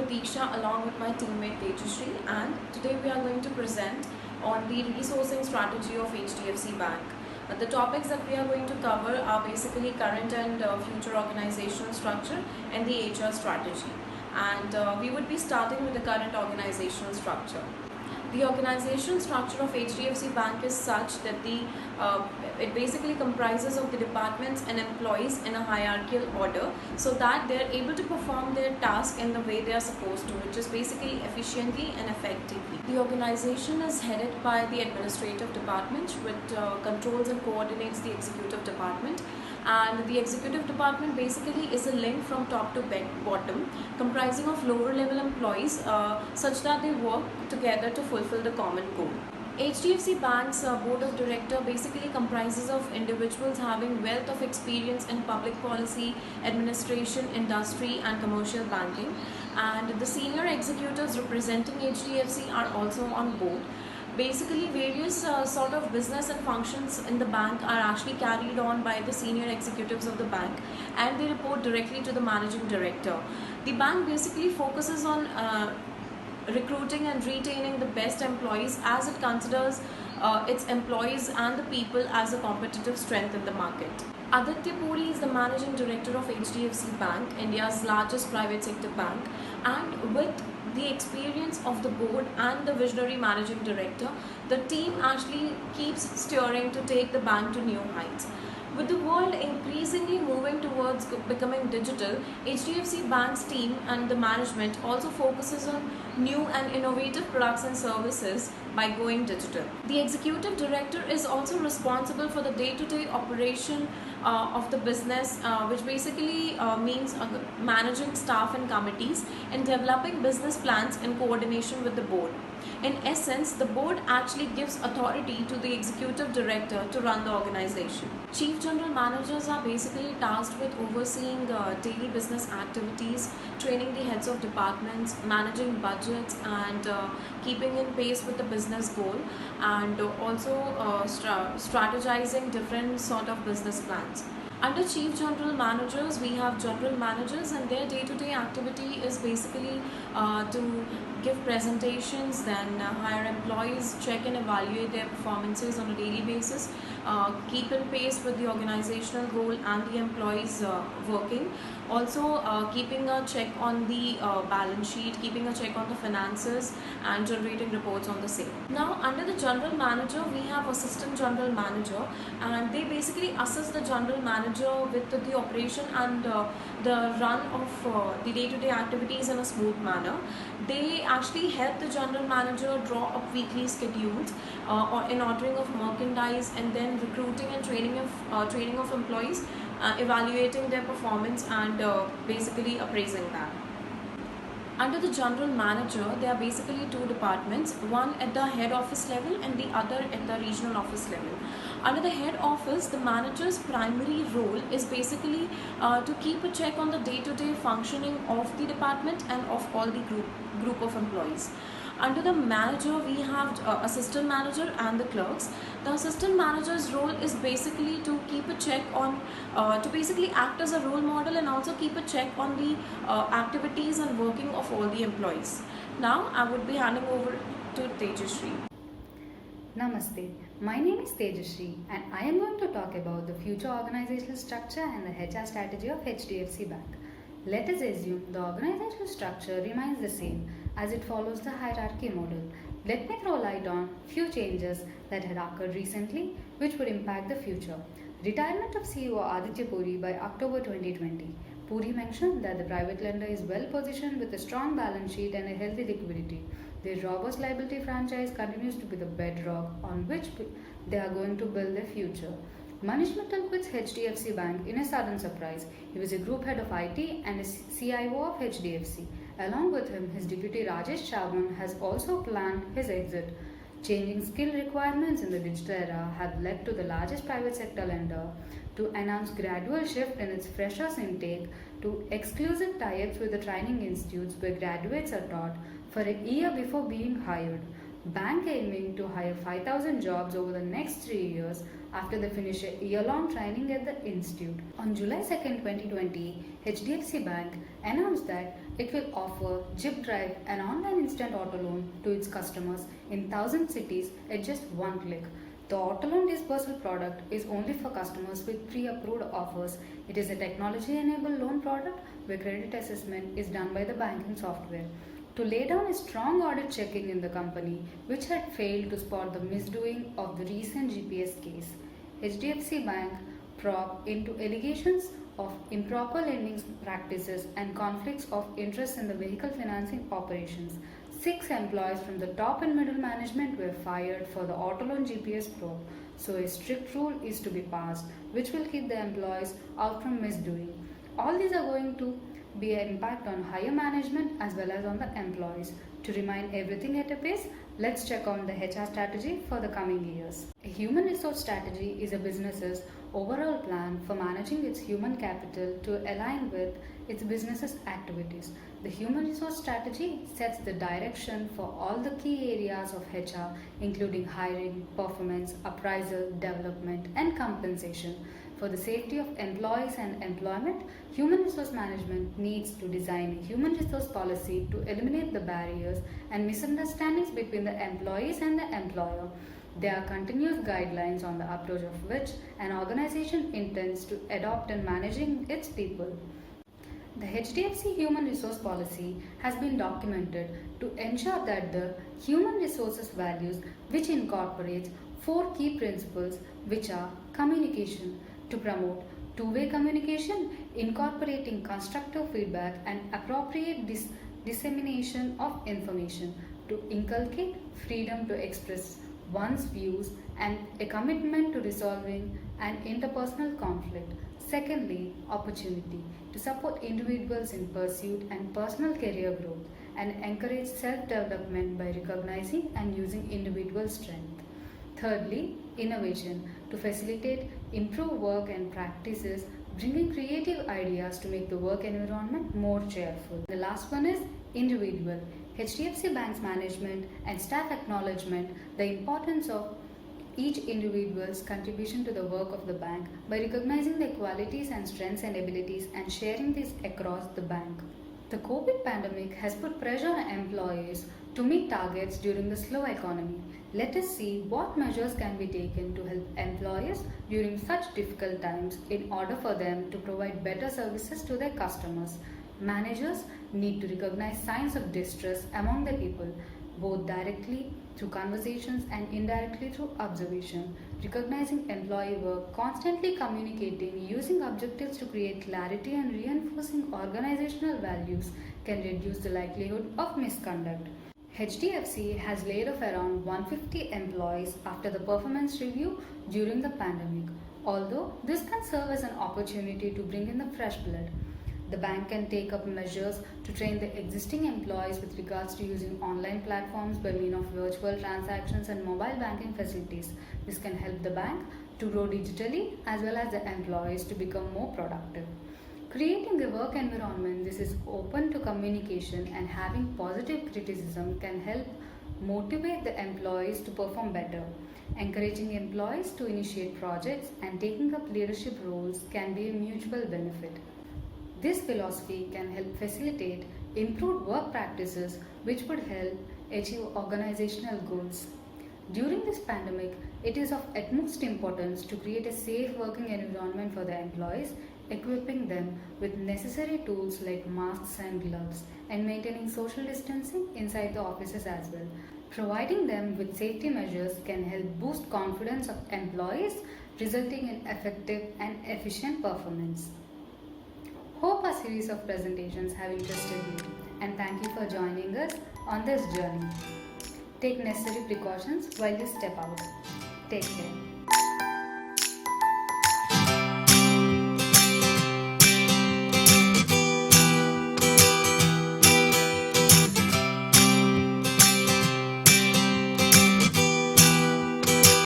Pratiksha along with my teammate Tejashree, and today we are going to present on the resourcing strategy of HDFC Bank. The topics that we are going to cover are basically current and future organizational structure and the HR strategy. And we would be starting with the current organizational structure. The organizational structure of HDFC Bank is such that it basically comprises of the departments and employees in a hierarchical order so that they are able to perform their task in the way they are supposed to, which is basically efficiently and effectively. The organization is headed by the administrative department, which controls and coordinates the executive department. And the executive department basically is a link from top to bottom, comprising of lower level employees such that they work together to fulfill the common goal. HDFC Bank's board of director basically comprises of individuals having wealth of experience in public policy, administration, industry and commercial banking, and the senior executives representing HDFC are also on board. Basically, various sort of business and functions in the bank are actually carried on by the senior executives of the bank, and they report directly to the managing director. The bank basically focuses on recruiting and retaining the best employees, as it considers its employees and the people as a competitive strength in the market. Aditya Puri is the managing director of HDFC Bank, India's largest private sector bank, and with the experience of the board and the visionary managing director, the team actually keeps steering to take the bank to new heights. With the world increasingly moving towards becoming digital, HDFC Bank's team and the management also focuses on new and innovative products and services by going digital. The executive director is also responsible for the day-to-day operation of the business, which basically means managing staff and committees and developing business plans in coordination with the board. In essence, the board actually gives authority to the executive director to run the organization. Chief general managers are basically tasked with overseeing daily business activities, training the heads of departments, managing budgets, and keeping in pace with the business goal, and also strategizing different sort of business plans. Under chief general managers, we have general managers, and their day-to-day activity is basically to give presentations, then hire employees, check and evaluate their performances on a daily basis, keep in pace with the organizational goal and the employees working. Also keeping a check on the balance sheet, keeping a check on the finances, and generating reports on the same. Now, under the general manager, we have assistant general manager, and they basically assist the general manager with the operation and the run of the day-to-day activities in a smooth manner. They actually help the general manager draw up weekly schedules or in ordering of merchandise, and then recruiting and training of employees, evaluating their performance, and basically appraising that. Under the general manager, there are basically two departments, one at the head office level and the other at the regional office level. Under the head office, the manager's primary role is basically to keep a check on the day-to-day functioning of the department and of all the group of employees. Under the manager, we have assistant manager and the clerks. The assistant manager's role is basically to keep a check on, to basically act as a role model and also keep a check on the activities and working of all the employees. Now, I would be handing over to Tejashree. Namaste, my name is Tejashree and I am going to talk about the future organizational structure and the HR strategy of HDFC Bank. Let us assume the organizational structure remains the same as it follows the hierarchy model. Let me throw light on few changes that had occurred recently which would impact the future. Retirement of CEO Aditya Puri by October 2020. Puri mentioned that the private lender is well positioned with a strong balance sheet and a healthy liquidity. Their robust liability franchise continues to be the bedrock on which they are going to build their future. Manish Mittal quits HDFC Bank in a sudden surprise. He was a group head of IT and a CIO of HDFC. Along with him, his deputy Rajesh Chauhan has also planned his exit. Changing skill requirements in the digital era have led to the largest private sector lender to announce gradual shift in its freshers intake to exclusive tie-ups with the training institutes where graduates are taught for a year before being hired. Bank aiming to hire 5,000 jobs over the next 3 years after they finish a year-long training at the institute. On July 2, 2020, HDFC Bank announced that it will offer Jib Drive, an online instant auto loan to its customers in 1,000 cities at just one click. The auto loan dispersal product is only for customers with pre-approved offers. It is a technology-enabled loan product where credit assessment is done by the banking software. To lay down a strong audit checking in the company, which had failed to spot the misdoing of the recent GPS case, HDFC Bank probed into allegations of improper lending practices and conflicts of interest in the vehicle financing operations. 6 employees from the top and middle management were fired for the auto loan GPS probe. So a strict rule is to be passed, which will keep the employees out from misdoing. All these are going to be an impact on higher management as well as on the employees. To remind everything at a pace, let's check on the HR strategy for the coming years. A human resource strategy is a business's overall plan for managing its human capital to align with its business's activities. The human resource strategy sets the direction for all the key areas of HR, including hiring, performance, appraisal, development, and compensation. For the safety of employees and employment, human resource management needs to design a human resource policy to eliminate the barriers and misunderstandings between the employees and the employer. There are continuous guidelines on the approach of which an organization intends to adopt in managing its people. The HDFC Human Resource Policy has been documented to ensure that the human resources values, which incorporates 4 key principles, which are communication, to promote two-way communication, incorporating constructive feedback and appropriate dissemination of information, to inculcate freedom to express one's views and a commitment to resolving an interpersonal conflict. Secondly, opportunity, to support individuals in pursuit and personal career growth and encourage self-development by recognizing and using individual strength. Thirdly, innovation, to facilitate improved work and practices, bringing creative ideas to make the work environment more cheerful. The last one is individual. HDFC Bank's management and staff acknowledgement the importance of each individual's contribution to the work of the bank by recognizing their qualities and strengths and abilities and sharing these across the bank. The COVID pandemic has put pressure on employees to meet targets during the slow economy. Let us see what measures can be taken to help employees during such difficult times in order for them to provide better services to their customers. Managers need to recognize signs of distress among the people, both directly through conversations and indirectly through observation. Recognizing employee work, constantly communicating, using objectives to create clarity and reinforcing organizational values can reduce the likelihood of misconduct. HDFC has laid off around 150 employees after the performance review during the pandemic. Although this can serve as an opportunity to bring in the fresh blood, the bank can take up measures to train the existing employees with regards to using online platforms by means of virtual transactions and mobile banking facilities. This can help the bank to grow digitally as well as the employees to become more productive. Creating a work environment this is open to communication and having positive criticism can help motivate the employees to perform better. Encouraging employees to initiate projects and taking up leadership roles can be a mutual benefit. This philosophy can help facilitate improved work practices which would help achieve organizational goals. During this pandemic, it is of utmost importance to create a safe working environment for the employees, equipping them with necessary tools like masks and gloves, and maintaining social distancing inside the offices as well. Providing them with safety measures can help boost confidence of employees, resulting in effective and efficient performance. Hope our series of presentations have interested you, and thank you for joining us on this journey. Take necessary precautions while you step out. Take care.